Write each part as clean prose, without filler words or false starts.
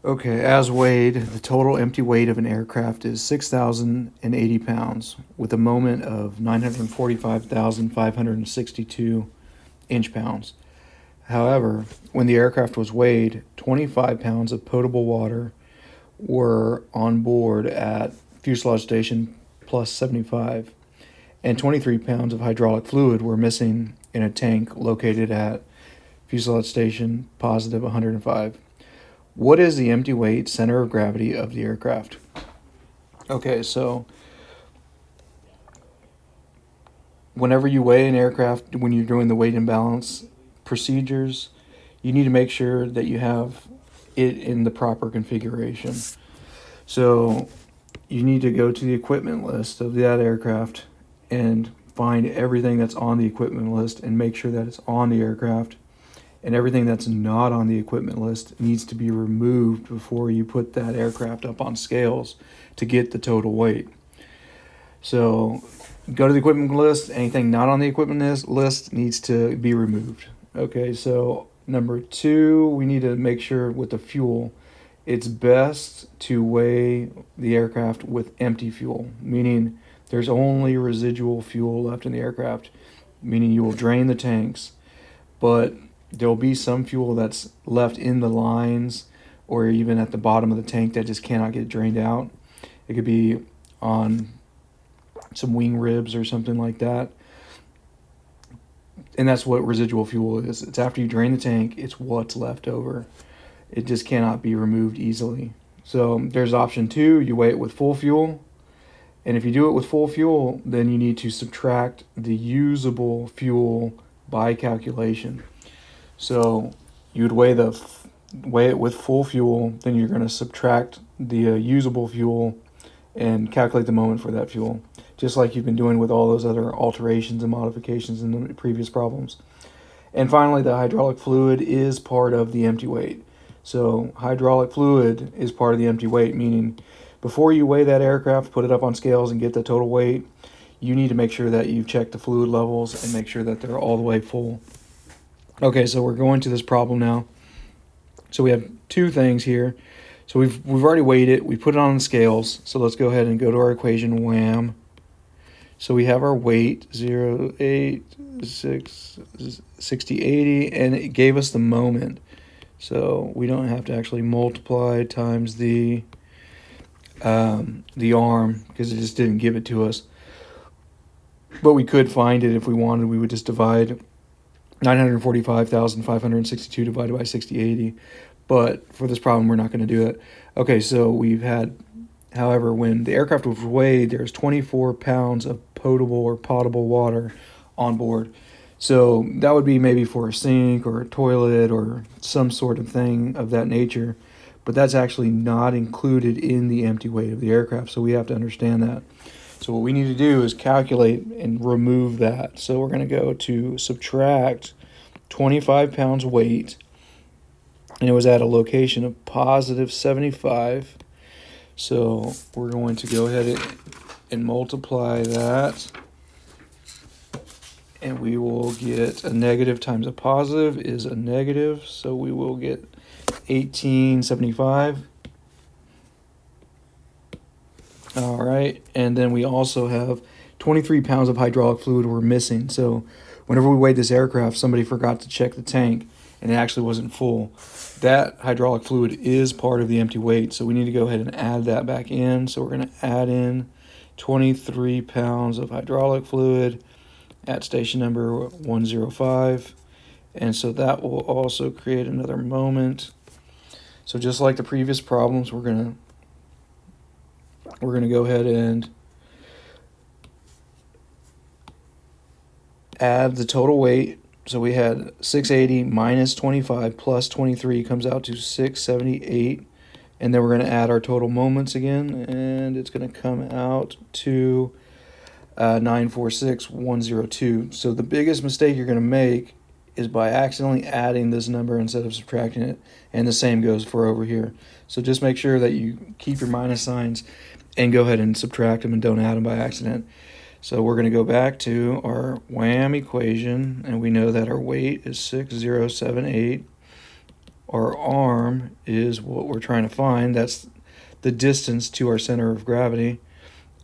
Okay, as weighed, the total empty weight of an aircraft is 6,080 pounds, with a moment of 945,562 inch pounds. However, when the aircraft was weighed, 25 pounds of potable water were on board at fuselage station plus 75, and 23 pounds of hydraulic fluid were missing in a tank located at fuselage station positive 105. What is the empty weight center of gravity of the aircraft? Okay, so whenever you weigh an aircraft, when you're doing the weight and balance procedures, you need to make sure that you have it in the proper configuration. So you need to go to the equipment list of that aircraft and find everything that's on the equipment list and make sure that it's on the aircraft. And everything that's not on the equipment list needs to be removed before you put that aircraft up on scales to get the total weight. So go to the equipment list. Anything not on the equipment list needs to be removed. Okay, so number two, we need to make sure with the fuel, it's best to weigh the aircraft with empty fuel, meaning there's only residual fuel left in the aircraft, meaning you will drain the tanks, but there'll be some fuel that's left in the lines or even at the bottom of the tank that just cannot get drained out. It could be on some wing ribs or something like that. And that's what residual fuel is. It's after you drain the tank, it's what's left over. It just cannot be removed easily. So there's option two, you weigh it with full fuel. And if you do it with full fuel, then you need to subtract the usable fuel by calculation. So you'd weigh it with full fuel, then you're going to subtract the usable fuel and calculate the moment for that fuel, just like you've been doing with all those other alterations and modifications in the previous problems. And finally, the hydraulic fluid is part of the empty weight. So hydraulic fluid is part of the empty weight, meaning before you weigh that aircraft, put it up on scales and get the total weight, you need to make sure that you've checked the fluid levels and make sure that they're all the way full. Okay, so we're going to this problem now. So we have two things here. So we've already weighed it. We put it on the scales. So let's go ahead and go to our equation, wham. So we have our weight, 0, 8, 6, 60, 80, and it gave us the moment. So we don't have to actually multiply times the arm because it just didn't give it to us. But we could find it if we wanted. We would just divide 945,562 divided by 6080, but for this problem we're not going to do it. Okay, so we've had, however, when the aircraft was weighed, there's 24 pounds of potable or potable water on board. So that would be maybe for a sink or a toilet or some sort of thing of that nature, but that's actually not included in the empty weight of the aircraft, so we have to understand that. So what we need to do is calculate and remove that. So we're going to go to subtract 25 pounds weight, and it was at a location of positive 75. So we're going to go ahead and multiply that, and we will get a negative times a positive is a negative, so we will get 1875. All right, and then we also have 23 pounds of hydraulic fluid we're missing. So whenever we weighed this aircraft, somebody forgot to check the tank, and it actually wasn't full. That hydraulic fluid is part of the empty weight, so we need to go ahead and add that back in. So we're going to add in 23 pounds of hydraulic fluid at station number 105, and so that will also create another moment. So just like the previous problems, we're going to go ahead and add the total weight. So we had 680 minus 25 plus 23 comes out to 678. And then we're going to add our total moments again, and it's going to come out to 946,102. So the biggest mistake you're going to make is by accidentally adding this number instead of subtracting it, and the same goes for over here. So just make sure that you keep your minus signs and go ahead and subtract them and don't add them by accident. So we're going to go back to our wham equation, and we know that our weight is 6078. Our arm is what we're trying to find. That's the distance to our center of gravity.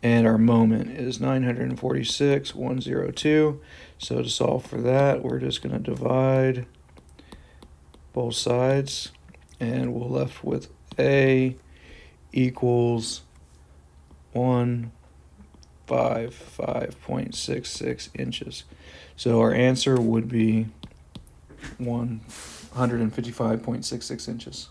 And our moment is 946,102. So to solve for that, we're just going to divide both sides. And we're left with A equals 155.66 inches. So our answer would be 155.66 inches.